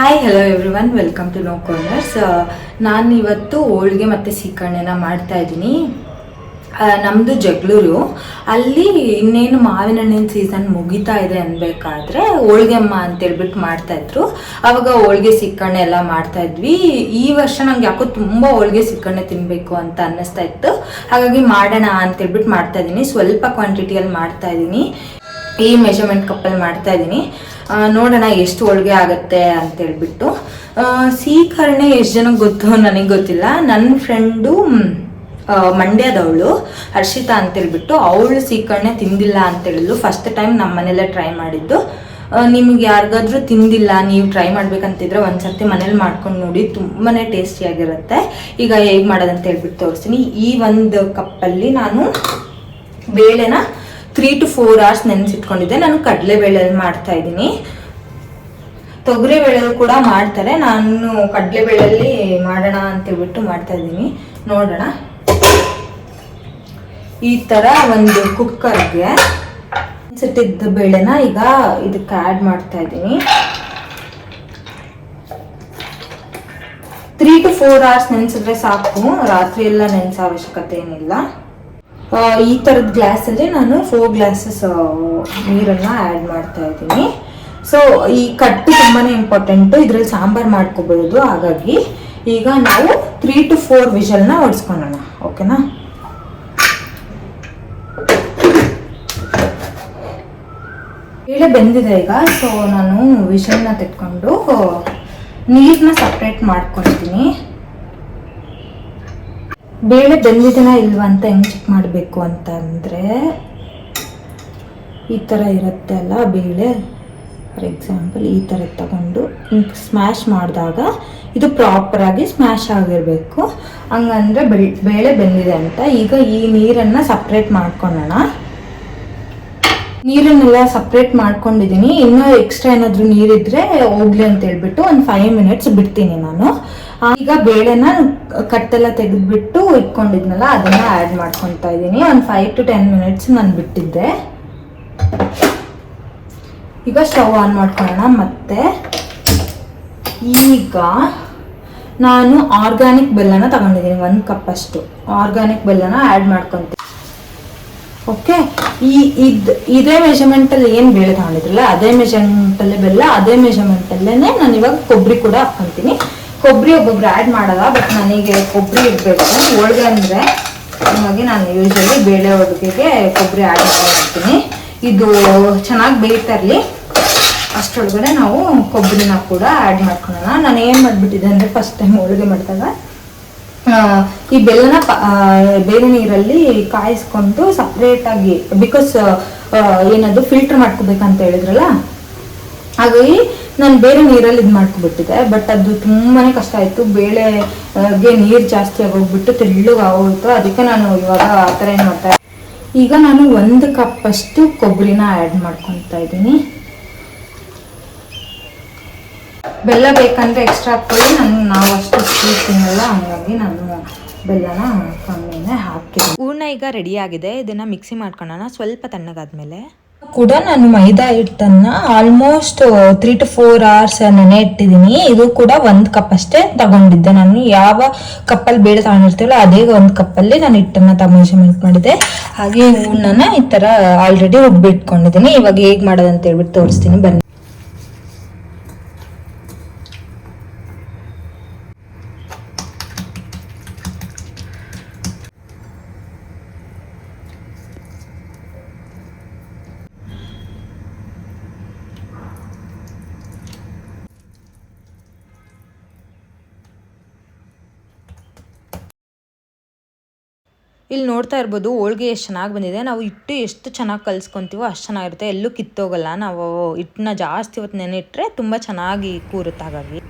Hi hello everyone, welcome to no corners. ನಾನು ಇವತ್ತು ಹೋಳಿಗೆ ಮತ್ತು ಸೀಕರಣೆನ ಮಾಡ್ತಾ ಇದ್ದೀನಿ. ನಮ್ಮದು ಜಗಳೂರು. ಅಲ್ಲಿ ಇನ್ನೇನು ಮಾವಿನ ಹಣ್ಣಿನ ಸೀಸನ್ ಮುಗಿತಾ ಇದೆ ಅನ್ಬೇಕಾದ್ರೆ ಹೋಳಿಗೆ ಅಮ್ಮ ಅಂತೇಳ್ಬಿಟ್ಟು ಮಾಡ್ತಾಯಿದ್ರು. ಆವಾಗ ಹೋಳಿಗೆ ಸೀಕರಣೆ ಎಲ್ಲ ಮಾಡ್ತಾಯಿದ್ವಿ. ಈ ವರ್ಷ ನಂಗೆ ಯಾಕೋ ತುಂಬ ಹೋಳಿಗೆ ಸೀಕರಣೆ ತಿನ್ನಬೇಕು ಅಂತ ಅನ್ನಿಸ್ತಾ ಇತ್ತು. ಹಾಗಾಗಿ ಮಾಡೋಣ ಅಂತೇಳ್ಬಿಟ್ಟು ಮಾಡ್ತಾಯಿದ್ದೀನಿ. ಸ್ವಲ್ಪ ಕ್ವಾಂಟಿಟಿಯಲ್ಲಿ ಮಾಡ್ತಾಯಿದ್ದೀನಿ. ಈ ಮೆಷರ್ಮೆಂಟ್ ಕಪ್ಪಲ್ಲಿ ಮಾಡ್ತಾಯಿದ್ದೀನಿ. ನೋಡೋಣ ಎಷ್ಟು ಹೋಳಿಗೆ ಆಗುತ್ತೆ ಅಂತೇಳ್ಬಿಟ್ಟು. ಸೀಕರಣೆ ಎಷ್ಟು ಜನಕ್ಕೆ ಗೊತ್ತು ನನಗೆ ಗೊತ್ತಿಲ್ಲ. ನನ್ನ ಫ್ರೆಂಡು ಮಂಡ್ಯದವಳು ಹರ್ಷಿತಾ ಅಂತೇಳ್ಬಿಟ್ಟು, ಅವಳು ಸೀಕರಣೆ ತಿಂದಿಲ್ಲ ಅಂತೇಳಿದ್ಲು. ಫಸ್ಟ್ ಟೈಮ್ ನಮ್ಮ ಮನೆಯಲ್ಲೇ ಟ್ರೈ ಮಾಡಿದ್ದು. ನಿಮ್ಗೆ ಯಾರಿಗಾದ್ರೂ ತಿಂದಿಲ್ಲ, ನೀವು ಟ್ರೈ ಮಾಡ್ಬೇಕಂತಿದ್ರೆ ಒಂದ್ಸರ್ತಿ ಮನೇಲಿ ಮಾಡ್ಕೊಂಡು ನೋಡಿ, ತುಂಬಾ ಟೇಸ್ಟಿಯಾಗಿರುತ್ತೆ. ಈಗ ಹೇಗೆ ಮಾಡೋದಂತ ಹೇಳ್ಬಿಟ್ಟು ತೋರಿಸ್ತೀನಿ. ಈ ಒಂದು ಕಪ್ಪಲ್ಲಿ ನಾನು ಬೇಳೆನ 3 to 4 hours ನೆನೆಸಿಟ್ಕೊಂಡಿದ್ದೆ. ನಾನು ಕಡಲೆಬೇಳೆಯಲ್ಲಿ ಮಾಡ್ತಾ ಇದ್ದೀನಿ. ತೊಗರಿಬೇಳೆಯಲ್ಲಿ ಕೂಡ ಮಾಡ್ತಾರೆ, ನಾನು ಕಡಲೆಬೇಳೆಯಲ್ಲಿ ಮಾಡೋಣ ಅಂತೇಳ್ಬಿಟ್ಟು ಮಾಡ್ತಾ ಇದ್ದೀನಿ. ನೋಡೋಣ. ಈ ಥರ ಒಂದು ಕುಕ್ಕರ್ಗೆ ನೆನೆಸಿಟ್ಟಿದ್ದ ಬೇಳೆನ ಈಗ ಇದಕ್ಕೆ ಆ್ಯಡ್ ಮಾಡ್ತಾ ಇದ್ದೀನಿ. 3 to 4 hours ನೆನೆಸಿದ್ರೆ ಸಾಕು, ರಾತ್ರಿ ಎಲ್ಲ ನೆನೆಸೋ ಅವಶ್ಯಕತೆ ಏನಿಲ್ಲ. ಈ ಥರದ ಗ್ಲಾಸಲ್ಲಿ ನಾನು 4 glasses ನೀರನ್ನು ಆ್ಯಡ್ ಮಾಡ್ತಾ ಇದ್ದೀನಿ. ಸೊ ಈ ಕಟ್ಟು ತುಂಬಾ ಇಂಪಾರ್ಟೆಂಟು, ಇದರಲ್ಲಿ ಸಾಂಬಾರು ಮಾಡ್ಕೋಬಹುದು. ಹಾಗಾಗಿ ಈಗ ನಾವು 3 to 4 ವಿಷಲ್ನ ಹೊಡ್ಸ್ಕೊಳ್ಳೋಣ. ಓಕೆನಾ? ಬೇಳೆ ಬೆಂದಿದೆ ಈಗ. ಸೊ ನಾನು ವಿಷಲ್ನ ತೆಗೆದುಕೊಂಡು ನೀರನ್ನ ಸಪ್ರೇಟ್ ಮಾಡ್ಕೊಳ್ತೀನಿ. ಬೇಳೆ ಬೆಂದಿದೆನಾ ಇಲ್ವಾ ಅಂತ ಹೆಂಗೆ ಚೆಕ್ ಮಾಡಬೇಕು ಅಂತ ಅಂದರೆ, ಈ ಥರ ಇರುತ್ತೆ ಅಲ್ಲ ಬೇಳೆ, ಫಾರ್ ಎಕ್ಸಾಂಪಲ್ ಈ ಥರ ತಗೊಂಡು ಸ್ಮ್ಯಾಶ್ ಮಾಡಿದಾಗ ಇದು ಪ್ರಾಪರಾಗಿ ಸ್ಮ್ಯಾಶ್ ಆಗಿರಬೇಕು. ಹಂಗಂದರೆ ಬೇಳೆ ಬೆಂದಿದೆ ಅಂತ. ಈಗ ಈ ನೀರನ್ನು ಸಪ್ರೇಟ್ ಮಾಡ್ಕೊಳ್ಳೋಣ. ನೀರನ್ನೆಲ್ಲ ಸಪ್ರೇಟ್ ಮಾಡ್ಕೊಂಡಿದ್ದೀನಿ. ಇನ್ನೂ ಎಕ್ಸ್ಟ್ರಾ ಏನಾದರೂ ನೀರಿದ್ರೆ ಹೋಗ್ಲಿ ಅಂತ ಹೇಳ್ಬಿಟ್ಟು ಒಂದು 5 minutes ಬಿಡ್ತೀನಿ ನಾನು. ಈಗ ಬೇಳೆನ ಕಟ್ಟೆಲ್ಲ ತೆಗೆದ್ಬಿಟ್ಟು ಇಟ್ಕೊಂಡಿದ್ನಲ್ಲ, ಅದನ್ನ ಆ್ಯಡ್ ಮಾಡ್ಕೊತಾ ಇದ್ದೀನಿ. ಒಂದು 5 to 10 minutes ನಾನು ಬಿಟ್ಟಿದ್ದೆ. ಈಗ ಸ್ಟವ್ ಆನ್ ಮಾಡ್ಕೊಳ್ಳೋಣ. ಮತ್ತೆ ಈಗ ನಾನು ಆರ್ಗ್ಯಾನಿಕ್ ಬೆಲ್ಲನ ತಗೊಂಡಿದ್ದೀನಿ. 1 cup ಅಷ್ಟು ಆರ್ಗ್ಯಾನಿಕ್ ಬೆಲ್ಲನ ಆ್ಯಡ್ ಮಾಡ್ಕೊತೀನಿ. ಓಕೆ, ಇದೇ ಮೆಷರ್ಮೆಂಟಲ್ಲಿ ಏನು ಬೇಳೆ ತಗೊಂಡಿದ್ರಲ್ಲ ಅದೇ ಮೆಷರ್ಮೆಂಟಲ್ಲೇ ಬೆಲ್ಲ, ಅದೇ ಮೆಷರ್ಮೆಂಟಲ್ಲೇ ನಾನು ಇವಾಗ ಕೊಬ್ಬರಿ ಕೂಡ ಹಾಕ್ಕೊತೀನಿ. ಕೊಬ್ಬರಿ ಒಬ್ಬೊಬ್ರು ಆ್ಯಡ್ ಮಾಡಲ್ಲ, ಬಟ್ ನನಗೆ ಕೊಬ್ಬರಿ ಇರಬೇಕು. ಹೋಳಿಗೆ ಅಂದರೆ ಹಾಗಾಗಿ ನಾನು ಯೂಶಲಿ ಬೇಳೆ ಹೋಳಿಗೆಗೆ ಕೊಬ್ಬರಿ ಆ್ಯಡ್ ಮಾಡ್ತೀನಿ. ಇದು ಚೆನ್ನಾಗಿ ಬೇಯ್ತಾ ಇರಲಿ, ಅಷ್ಟರೊಳಗಡೆ ನಾವು ಕೊಬ್ಬರಿನ ಕೂಡ ಆ್ಯಡ್ ಮಾಡ್ಕೊಳ್ಳೋಣ. ನಾನು ಏನು ಮಾಡಿಬಿಟ್ಟಿದ್ದೆ ಅಂದರೆ, ಫಸ್ಟ್ ಟೈಮ್ ಹೋಳಿಗೆ ಮಾಡಿದಾಗ ಈ ಬೆಲ್ಲನ ಬೇರೆ ನೀರಲ್ಲಿ ಕಾಯಿಸ್ಕೊಂಡು ಸಪ್ರೇಟಾಗಿ, ಬಿಕಾಸ್ ಏನದು ಫಿಲ್ಟರ್ ಮಾಡ್ಕೋಬೇಕಂತ ಹೇಳಿದ್ರಲ್ಲ, ಹಾಗಾಗಿ ನಾನು ಬೇರೆ ನೀರಲ್ಲಿ ಇದು ಮಾಡ್ಕೊಬಿಟ್ಟಿದ್ದೆ. ಬಟ್ ಅದು ತುಂಬಾ ಕಷ್ಟ ಆಯಿತು. ಬೇಳೆಗೆ ನೀರು ಜಾಸ್ತಿ ಆಗೋಗ್ಬಿಟ್ಟು ತೆಳ್ಳಗೆ ಆಗೋಯ್ತು. ಅದಕ್ಕೆ ನಾನು ಇವಾಗ ಆ ಥರ ಏನು ಮಾಡ್ತಾ ಈಗ ನಾನು 1 cup ಅಷ್ಟು ಕೊಬ್ಬರಿನ ಆ್ಯಡ್ ಮಾಡ್ಕೊತಾ ಇದ್ದೀನಿ. ಬೆಲ್ಲ ಬೇಕಂದ್ರೆ ಎಕ್ಸ್ಟ್ರಾ ಹಾಕ್ಕೊಳ್ಳಿ. ನಾವು ಅಷ್ಟು ಸ್ವೀಟ್ ತಿನ್ನಲ್ಲ, ಹಂಗಾಗಿ ನಾನು ಬೆಲ್ಲನ ಕಮ್ಮಿನೇ ಹಾಕ್ತೀನಿ. ಹೂರ್ಣ ಈಗ ರೆಡಿ ಆಗಿದೆ. ಇದನ್ನ ಮಿಕ್ಸಿ ಮಾಡ್ಕೊಳ್ಳೋಣ. ಸ್ವಲ್ಪ ತಣ್ಣಗಾದ್ಮೇಲೆ ಕೂಡ ನಾನು ಮೈದಾ ಹಿಟ್ಟನ್ನು ಆಲ್ಮೋಸ್ಟ್ 3 to 4 hours ನೆನೆ ಇಟ್ಟಿದ್ದೀನಿ. ಇದು ಕೂಡ 1 cup ಅಷ್ಟೇ ತಗೊಂಡಿದ್ದೆ. ನಾನು ಯಾವ ಕಪ್ಪಲ್ಲಿ ಬೇಳೆ ತಗೊಂಡಿರ್ತೀವಲ್ಲ ಅದೇ 1 cuppಲ್ಲಿ ನಾನು ಹಿಟ್ಟನ್ನು ಮೆಷರ್ಮೆಂಟ್ ಮಾಡಿದೆ. ಹಾಗೆ ಹೂರ್ಣನ ಈ ಥರ ಆಲ್ರೆಡಿ ರುಬ್ಬಿಟ್ಕೊಂಡಿದ್ದೀನಿ. ಇವಾಗ ಹೇಗೆ ಮಾಡೋದಂತ ಹೇಳ್ಬಿಟ್ಟು ತೋರಿಸ್ತೀನಿ, ಬನ್ನಿ. ಇಲ್ಲಿ ನೋಡ್ತಾ ಇರ್ಬೋದು ಹೋಳಿಗೆ ಎಷ್ಟು ಚೆನ್ನಾಗಿ ಬಂದಿದೆ. ನಾವು ಹಿಟ್ಟು ಎಷ್ಟು ಚೆನ್ನಾಗಿ ಕಲಿಸ್ಕೊತೀವೋ ಅಷ್ಟು ಚೆನ್ನಾಗಿರುತ್ತೆ, ಎಲ್ಲೂ ಕಿತ್ತೋಗಲ್ಲ. ನಾವು ಹಿಟ್ಟನ್ನ ಜಾಸ್ತಿ ಹೊತ್ತು ನೆನೆಯಿಟ್ರೆ ತುಂಬ ಚೆನ್ನಾಗಿ ಕೂರುತ್ತೆ. ಹಾಗಾಗಿ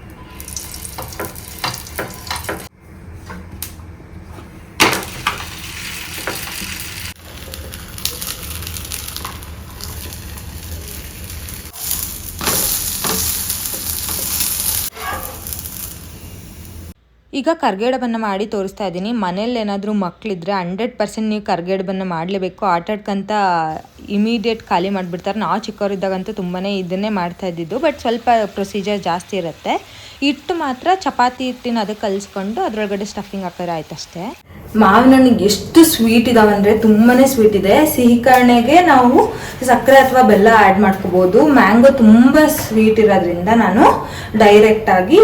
ಈಗ ಕರ್ಗೇಡಬನ್ನು ಮಾಡಿ ತೋರಿಸ್ತಾ ಇದ್ದೀನಿ. ಮನೇಲಿ ಏನಾದರೂ ಮಕ್ಕಳಿದ್ರೆ 100% ನೀವು ಕರ್ಗೇಡಬನ್ನು ಮಾಡಲೇಬೇಕು. ಆಟಾಡ್ಕಂತ ಇಮಿಡಿಯೇಟ್ ಖಾಲಿ ಮಾಡಿಬಿಡ್ತಾರೆ. ನಾವು ಚಿಕ್ಕವರಿದ್ದಾಗಂತೂ ತುಂಬಾ ಇದನ್ನೇ ಮಾಡ್ತಾ ಇದ್ದಿದ್ದು. ಬಟ್ ಸ್ವಲ್ಪ ಪ್ರೊಸೀಜರ್ ಜಾಸ್ತಿ ಇರುತ್ತೆ. ಹಿಟ್ಟು ಮಾತ್ರ ಚಪಾತಿ ಹಿಟ್ಟಿನ ಅದಕ್ಕೆ ಕಲಿಸ್ಕೊಂಡು ಅದರೊಳಗಡೆ ಸ್ಟಫಿಂಗ್ ಹಾಕಿದ್ರೆ ಆಯ್ತು ಅಷ್ಟೇ. ಮಾವಿನ ಹಣ್ಣಿಗೆ ಎಷ್ಟು ಸ್ವೀಟ್ ಇದಾವೆ ಅಂದರೆ ತುಂಬಾ ಸ್ವೀಟ್ ಇದೆ. ಸಿಹಿ ಕರ್ಣೆಗೆ ನಾವು ಸಕ್ಕರೆ ಅಥವಾ ಬೆಲ್ಲ ಆ್ಯಡ್ ಮಾಡ್ಕೋಬೋದು. ಮ್ಯಾಂಗೋ ತುಂಬ ಸ್ವೀಟ್ ಇರೋದ್ರಿಂದ ನಾನು ಡೈರೆಕ್ಟಾಗಿ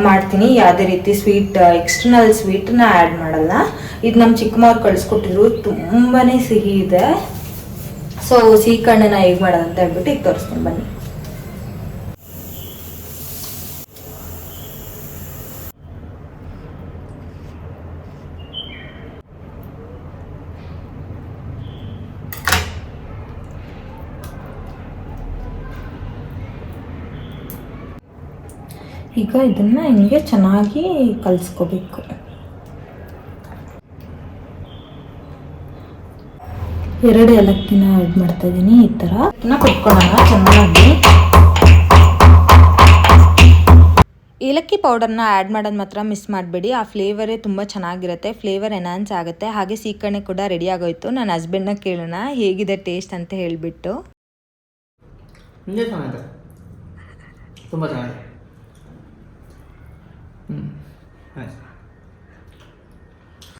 ಮಾಡ್ತೀನಿ. ಯಾವುದೇ ರೀತಿ ಸ್ವೀಟ್ ಎಕ್ಸ್ಟರ್ನಲ್ ಸ್ವೀಟನ್ನ ಆ್ಯಡ್ ಮಾಡಲ್ಲ. ಇದು ನಮ್ಮ ಚಿಕ್ಕಮ್ಮವ್ರು ಕಳಿಸ್ಕೊಟ್ಟಿದ್ರು, ತುಂಬಾ ಸಿಹಿ ಇದೆ. ಸೊ ಸಿಹಿ ಕಣ್ಣನ್ನ ಹೇಗೆ ಮಾಡೋದಂತ ಹೇಳ್ಬಿಟ್ಟು ಈಗ ತೋರಿಸ್ತೀನಿ ಬನ್ನಿ. ಈಗ ಇದನ್ನು ಹಿಂಗೆ ಚೆನ್ನಾಗಿ ಕಲಿಸ್ಕೋಬೇಕು. ಎರಡು ಏಲಕ್ಕಿನ ಆ್ಯಡ್ ಮಾಡ್ತಾ ಇದ್ದೀನಿ. ಈ ಥರ ಇದನ್ನ ಕೊಟ್ಕೊಳ್ಳೋಣ ಚೆನ್ನಾಗಿ. ಏಲಕ್ಕಿ ಪೌಡರ್ನ ಆ್ಯಡ್ ಮಾಡೋದು ಮಾತ್ರ ಮಿಸ್ ಮಾಡಬೇಡಿ. ಆ ಫ್ಲೇವರೇ ತುಂಬ ಚೆನ್ನಾಗಿರುತ್ತೆ. ಫ್ಲೇವರ್ ಎನ್ಹಾನ್ಸ್ ಆಗುತ್ತೆ. ಹಾಗೆ ಸೀಕರಣೆ ಕೂಡ ರೆಡಿ ಆಗೋಯ್ತು. ನನ್ನ ಹಸ್ಬೆಂಡ್ನ ಕೇಳೋಣ ಹೇಗಿದೆ ಟೇಸ್ಟ್ ಅಂತ ಹೇಳಿಬಿಟ್ಟು. ತುಂಬ ಚೆನ್ನಾಗಿದೆ.